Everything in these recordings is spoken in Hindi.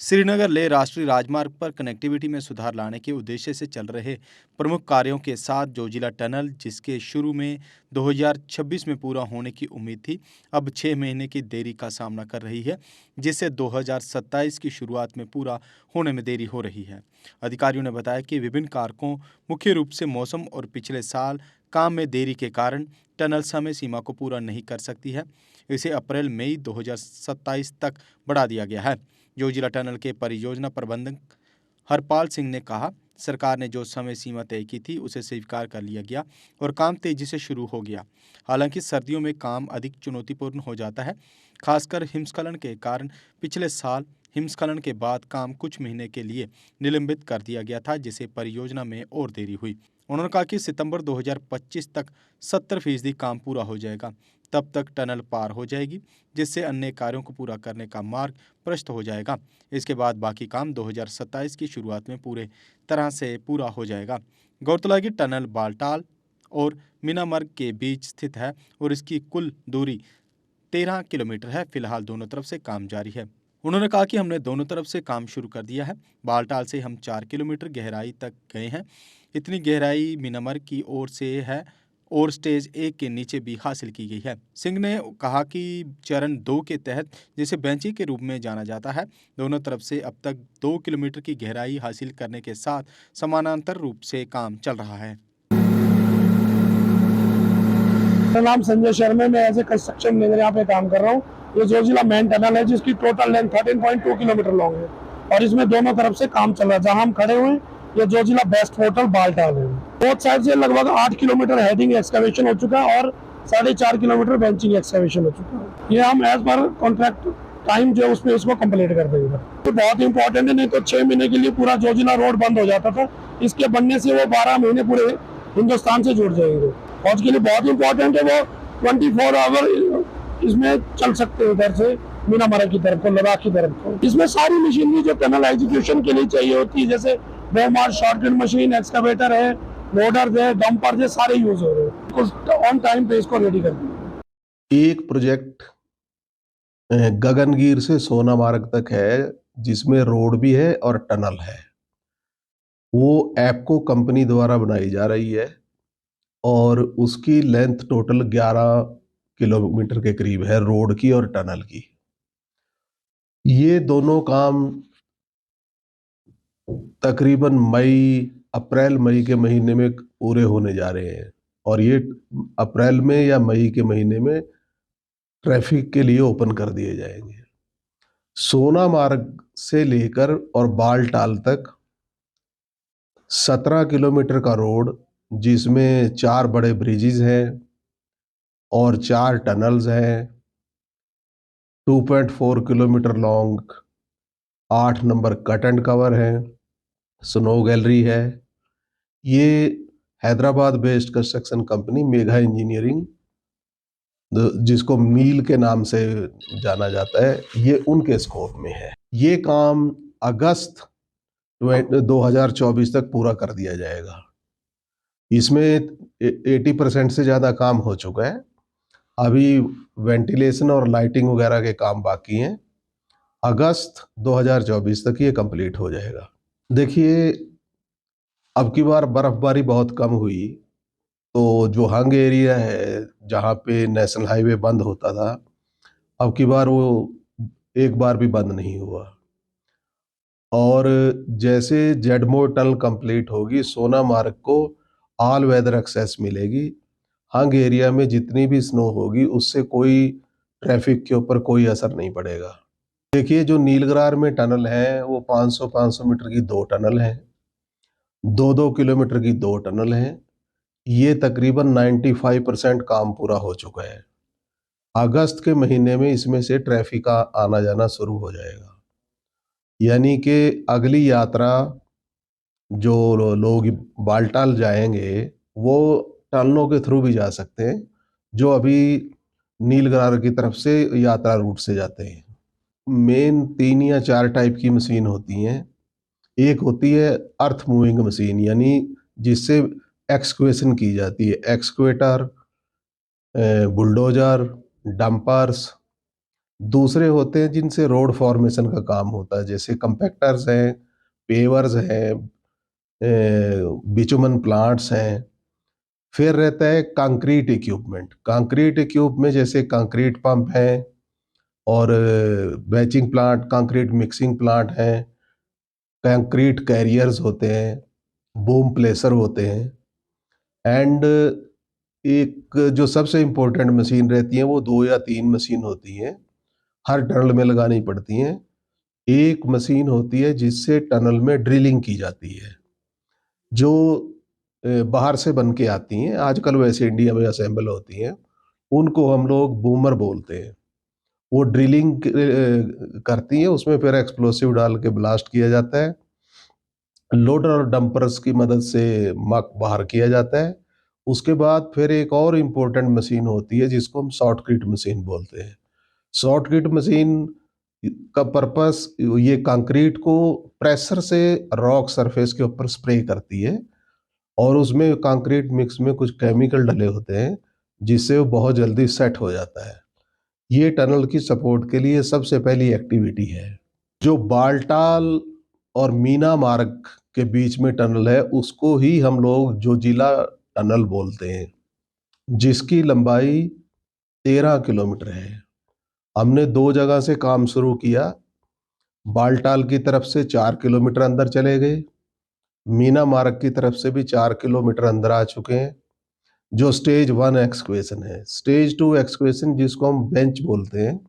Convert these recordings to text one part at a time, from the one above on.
श्रीनगर लेह राष्ट्रीय राजमार्ग पर कनेक्टिविटी में सुधार लाने के उद्देश्य से चल रहे प्रमुख कार्यों के साथ जोजिला टनल, जिसके शुरू में 2026 में पूरा होने की उम्मीद थी, अब 6 महीने की देरी का सामना कर रही है, जिससे 2027 की शुरुआत में पूरा होने में देरी हो रही है। अधिकारियों ने बताया कि विभिन्न कारकों, मुख्य रूप से मौसम और पिछले साल काम में देरी के कारण टनल समय सीमा को पूरा नहीं कर सकती है। इसे अप्रैल मई 2027 तक बढ़ा दिया गया है। जोजिला टनल के परियोजना प्रबंधक हरपाल सिंह ने कहा, सरकार ने जो समय सीमा तय की थी उसे स्वीकार कर लिया गया और काम तेजी से शुरू हो गया। हालांकि सर्दियों में काम अधिक चुनौतीपूर्ण हो जाता है, खासकर हिमस्खलन के कारण। पिछले साल हिमस्खलन के बाद काम कुछ महीने के लिए निलंबित कर दिया गया था, जिससे परियोजना में और देरी हुई। उन्होंने कहा कि सितंबर 2025 तक 70% काम पूरा हो जाएगा। तब तक टनल पार हो जाएगी, जिससे अन्य कार्यों को पूरा करने का मार्ग प्रशस्त हो जाएगा। इसके बाद बाकी काम 2027 की शुरुआत में पूरे तरह से पूरा हो जाएगा। गौरतलब है कि टनल बालटाल और मीनामर्ग के बीच स्थित है और इसकी कुल दूरी 13 किलोमीटर है। फिलहाल दोनों तरफ से काम जारी है। उन्होंने कहा कि हमने दोनों तरफ से काम शुरू कर दिया है। बालटाल से हम 4 किलोमीटर गहराई तक गए हैं। इतनी गहराई मीनामर्ग की ओर से है और स्टेज 1 के नीचे भी हासिल की गई है। सिंह ने कहा कि चरण 2 के तहत, जिसे बेंची के रूप में जाना जाता है, दोनों तरफ से अब तक 2 किलोमीटर की गहराई हासिल करने के साथ समानांतर रूप से काम चल रहा है। मेरा नाम संजय शर्मा, मैं एज ए कंस्ट्रक्शन इंजीनियर यहाँ पे काम कर रहा हूँ। ये जोजिला मेन टनल है, जिसकी टोटल लेंथ 13.2 किलोमीटर लॉन्ग है और इसमें दोनों तरफ से काम चल रहा है। जहाँ हम खड़े हुए ये जोजिला बेस्ट होटल बालटाल है। बोथ साइड से लगभग 8 किलोमीटर हेडिंग एक्सकवेशन हो चुका है और 4.5 किलोमीटर बेंचिंग एक्सकवेशन हो चुका है। ये हम एज पर कॉन्ट्रैक्ट टाइम जो उसमें इसको कंप्लीट कर देंगे। तो बहुत इंपॉर्टेंट है, नहीं तो 6 महीने के लिए पूरा जोजिला रोड बंद हो जाता था। इसके बनने से वो 12 महीने पूरे हिंदुस्तान से जुड़ जाएंगे। फौज के लिए बहुत इंपॉर्टेंट है, वो 24 आवर इसमें चल सकते हैं इधर से मीनामर्ग की तरफ को, लद्दाख की तरफ को। इसमें सारी मशीनरी जो टनल एग्जीक्यूशन के लिए चाहिए होती है, जैसे बोमार, शॉर्टकट मशीन, एक्सकवेटर है, लोडर है, डंपर है, सारे यूज हो रहे हैं। ऑन टाइम पे इसको रेडी कर दिया। एक प्रोजेक्ट गगनगीर से सोनामार्ग तक है, जिसमें रोड भी है और टनल है। वो एप्को कंपनी द्वारा बनाई जा रही है और उसकी लेंथ टोटल 11 किलोमीटर के करीब है, रोड की और टनल की। ये दोनों काम तकरीबन अप्रैल मई के महीने में पूरे होने जा रहे हैं और ये अप्रैल में या मई के महीने में ट्रैफिक के लिए ओपन कर दिए जाएंगे। सोनामार्ग से लेकर और बालटाल तक 17 किलोमीटर का रोड, जिसमें 4 बड़े ब्रिजेस हैं और 4 टनल्स हैं। 2.4 kilometre long 8 number cut and cover है, स्नो गैलरी है। ये Hyderabad based construction company Megha engineering, जिसको मील के नाम से जाना जाता है, ये उनके स्कोप में है। ये काम अगस्त 2024 तक पूरा कर दिया जाएगा। इसमें 80% से ज़्यादा काम हो चुका है। अभी वेंटिलेशन और लाइटिंग वगैरह के काम बाकी हैं। अगस्त 2024 तक ये कंप्लीट हो जाएगा। देखिए, अब की बार बर्फबारी बहुत कम हुई, तो जो हंग एरिया है जहाँ पे नेशनल हाईवे बंद होता था, अब की बार वो एक बार भी बंद नहीं हुआ। और जैसे जेडमोर टनल कंप्लीट होगी, सोनामार्ग को ऑल वेदर एक्सेस मिलेगी। हंग एरिया में जितनी भी स्नो होगी उससे कोई ट्रैफिक के ऊपर कोई असर नहीं पड़ेगा। देखिए, जो नीलगरार में टनल है वो 500 मीटर की 2 टनल हैं, 2-2 किलोमीटर की 2 टनल हैं। ये तकरीबन 95% काम पूरा हो चुका है। अगस्त के महीने में इसमें से ट्रैफिक का आना जाना शुरू हो जाएगा। यानी कि अगली यात्रा जो लोग बालटाल जाएंगे वो टनलों के थ्रू भी जा सकते हैं, जो अभी नीलगरार की तरफ से यात्रा रूट से जाते हैं। मेन 3 या 4 टाइप की मशीन होती हैं। एक होती है अर्थ मूविंग मशीन, यानी जिससे एक्सक्वेशन की जाती है। एक्सक्वेटर, बुलडोजर, डंपर्स, दूसरे होते हैं जिनसे रोड फॉर्मेशन का काम होता है, जैसे कंपैक्टर्स हैं, पेवर्स हैं, बिचुमन प्लांट्स हैं। फिर रहता है कंक्रीट इक्विपमेंट। कंक्रीट इक्विप में जैसे कंक्रीट पंप है और batching plant, concrete mixing plant है, कंक्रीट कैरियर्स होते हैं, बूम प्लेसर होते हैं। एंड एक जो सबसे इम्पोर्टेंट मशीन रहती है वो 2 या 3 मशीन होती हैं, हर टनल में लगानी पड़ती हैं। एक मशीन होती है जिससे टनल में ड्रिलिंग की जाती है, जो बाहर से बन के आती हैं, आजकल वैसे इंडिया में असेंबल होती हैं। उनको हम लोग बूमर बोलते हैं। वो ड्रिलिंग करती हैं, उसमें फिर एक्सप्लोसिव डाल के ब्लास्ट किया जाता है। लोडर और डंपर्स की मदद से मक बाहर किया जाता है। उसके बाद फिर एक और इम्पोर्टेंट मशीन होती है जिसको हम शॉर्टक्रीट मशीन बोलते हैं। शॉर्टक्रीट मशीन का पर्पस ये कंक्रीट को प्रेशर से रॉक सरफेस के ऊपर स्प्रे करती है, और उसमें कंक्रीट मिक्स में कुछ केमिकल डले होते हैं जिससे वो बहुत जल्दी सेट हो जाता है। ये टनल की सपोर्ट के लिए सबसे पहली एक्टिविटी है। जो बालटाल और मीना मार्ग के बीच में टनल है उसको ही हम लोग जोजिला टनल बोलते हैं, जिसकी लंबाई 13 किलोमीटर है। हमने 2 जगह से काम शुरू किया। बालटाल की तरफ से 4 किलोमीटर अंदर चले गए, मीना मार्ग की तरफ से भी 4 किलोमीटर अंदर आ चुके हैं। जो स्टेज 1 एक्सक्वेशन है, स्टेज 2 एक्सक्वेशन जिसको हम बेंच बोलते हैं,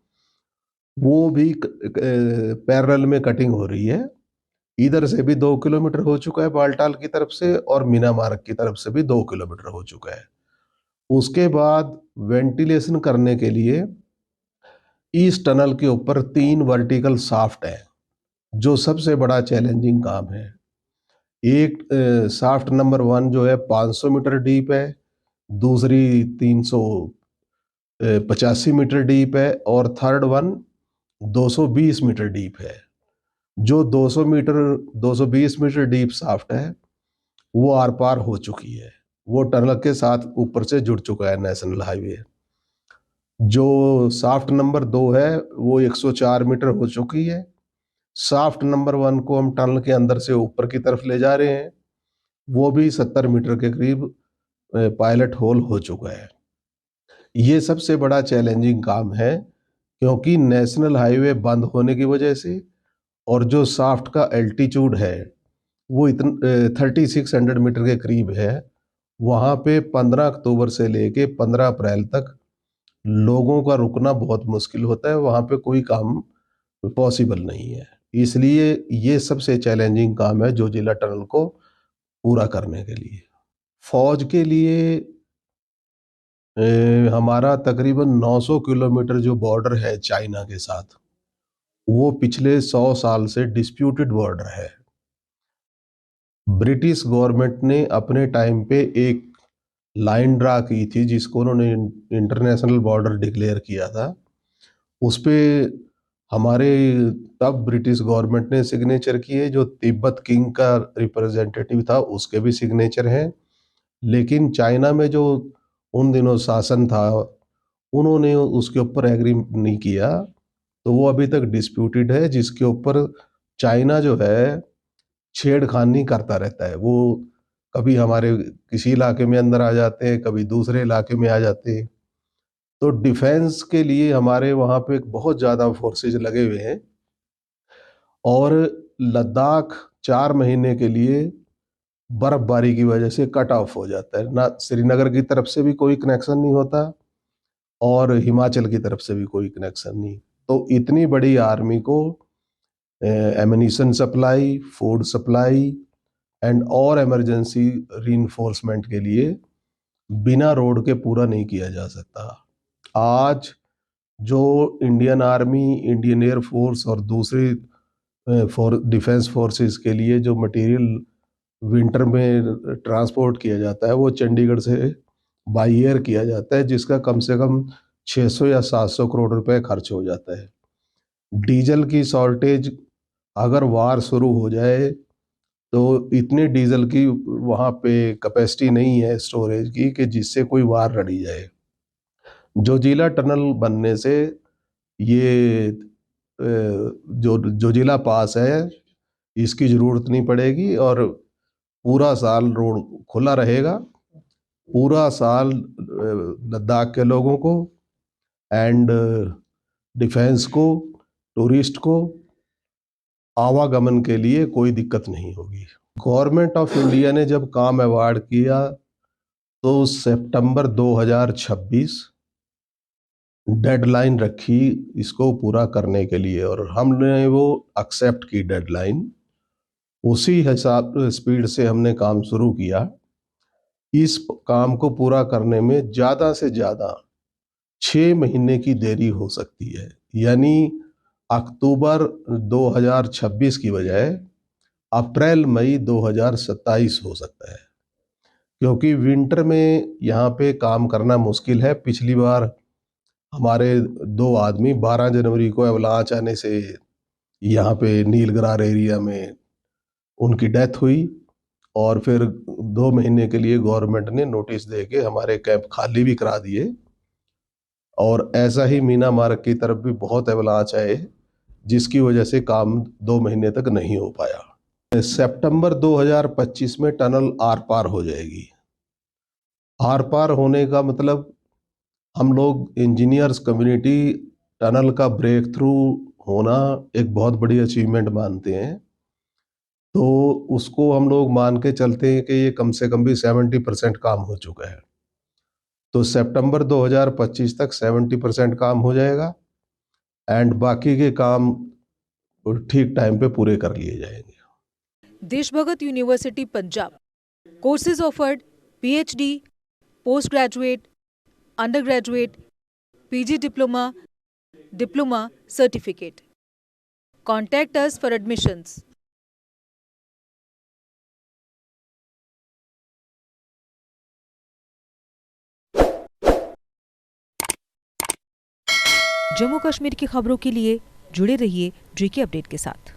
वो भी पैरेलल में कटिंग हो रही है। इधर से भी 2 किलोमीटर हो चुका है बालटाल की तरफ से, और मीना मार्ग की तरफ से भी 2 किलोमीटर हो चुका है। उसके बाद वेंटिलेशन करने के लिए इस टनल के ऊपर 3 वर्टिकल शाफ्ट है, जो सबसे बड़ा चैलेंजिंग काम है। एक शाफ्ट नंबर 1 जो है 500 मीटर डीप है, दूसरी 385 मीटर डीप है, और थर्ड वन 220 मीटर डीप है। जो 220 मीटर डीप शाफ्ट है वो आर पार हो चुकी है, वो टनल के साथ ऊपर से जुड़ चुका है नेशनल हाईवे। जो शाफ्ट नंबर 2 है वो 104 मीटर हो चुकी है। शाफ्ट नंबर 1 को हम टनल के अंदर से ऊपर की तरफ ले जा रहे हैं, वो भी 70 मीटर के करीब पायलट होल हो चुका है। ये सबसे बड़ा चैलेंजिंग काम है, क्योंकि नेशनल हाईवे बंद होने की वजह से और जो शाफ्ट का एल्टीट्यूड है वो 3600 मीटर के करीब है। वहाँ पे 15 अक्टूबर से लेके 15 अप्रैल तक लोगों का रुकना बहुत मुश्किल होता है, वहाँ पे कोई काम पॉसिबल नहीं है। इसलिए ये सबसे चैलेंजिंग काम है जोजिला टनल को पूरा करने के लिए। फौज के लिए हमारा तकरीबन 900 किलोमीटर जो बॉर्डर है चाइना के साथ, वो पिछले 100 साल से डिस्प्यूटेड बॉर्डर है। ब्रिटिश गवर्नमेंट ने अपने टाइम पे एक लाइन ड्रा की थी जिसको उन्होंने इंटरनेशनल बॉर्डर डिक्लेयर किया था। उस पे हमारे तब ब्रिटिश गवर्नमेंट ने सिग्नेचर किए, जो तिब्बत किंग का रिप्रेजेंटेटिव था उसके भी सिग्नेचर हैं। लेकिन चाइना में जो उन दिनों शासन था उन्होंने उसके ऊपर एग्री नहीं किया, तो वो अभी तक डिस्प्यूटेड है, जिसके ऊपर चाइना जो है छेड़खानी करता रहता है। वो कभी हमारे किसी इलाके में अंदर आ जाते हैं, कभी दूसरे इलाके में आ जाते हैं। तो डिफेंस के लिए हमारे वहाँ पे बहुत ज़्यादा फोर्सेज लगे हुए हैं, और लद्दाख 4 महीने के लिए बर्फबारी की वजह से कट ऑफ हो जाता है। ना श्रीनगर की तरफ से भी कोई कनेक्शन नहीं होता और हिमाचल की तरफ से भी कोई कनेक्शन नहीं। तो इतनी बड़ी आर्मी को एमिनिशन सप्लाई, फूड सप्लाई एंड और इमरजेंसी रीइंफोर्समेंट के लिए बिना रोड के पूरा नहीं किया जा सकता। आज जो Indian army, Indian air force और दूसरी डिफेंस फोर्सेस के लिए जो मटेरियल विंटर में ट्रांसपोर्ट किया जाता है वो चंडीगढ़ से बाई एयर किया जाता है, जिसका कम से कम 600 या 700 करोड़ रुपए खर्च हो जाता है। डीजल की शॉर्टेज, अगर वार शुरू हो जाए तो इतने डीजल की वहाँ पे कैपेसिटी नहीं है स्टोरेज की कि जिससे कोई वार लड़ी जाए। जोजिला टनल बनने से ये जो जिला पास है इसकी ज़रूरत नहीं पड़ेगी और पूरा साल रोड खुला रहेगा। पूरा साल लद्दाख के लोगों को एंड डिफेंस को, टूरिस्ट को आवागमन के लिए कोई दिक्कत नहीं होगी। गवर्नमेंट ऑफ इंडिया ने जब काम अवार्ड किया तो सितंबर 2026 डेडलाइन रखी इसको पूरा करने के लिए और हमने वो एक्सेप्ट की डेडलाइन। उसी हिसाब स्पीड से हमने काम शुरू किया। इस काम को पूरा करने में ज़्यादा से ज़्यादा 6 महीने की देरी हो सकती है, यानी अक्टूबर 2026 की बजाय अप्रैल मई 2027 हो सकता है, क्योंकि विंटर में यहाँ पे काम करना मुश्किल है। पिछली बार हमारे 2 आदमी 12 जनवरी को अवलांच आने से यहाँ पे नीलगरार एरिया में उनकी डेथ हुई और फिर 2 महीने के लिए गवर्नमेंट ने नोटिस दे के हमारे कैंप खाली भी करा दिए। और ऐसा ही मीना मार्ग की तरफ भी बहुत अवलांच आए जिसकी वजह से काम 2 महीने तक नहीं हो पाया। सितंबर 2025 में टनल आर पार हो जाएगी। आर पार होने का मतलब हम लोग इंजीनियर्स कम्युनिटी टनल का ब्रेक थ्रू होना एक बहुत बड़ी अचीवमेंट मानते हैं। तो उसको हम लोग मान के चलते हैं कि ये कम से कम भी 70% काम हो चुका है। तो सितंबर 2025 तक 70% काम हो जाएगा एंड बाकी के काम ठीक टाइम पे पूरे कर लिए जाएंगे। Deshbhagat university Punjab courses offered PhD, post graduate, under graduate, PG diploma, diploma certificate. Contact us for admissions. Jammu Kashmir की खबरों के लिए जुड़े रहिए JK अपडेट के साथ।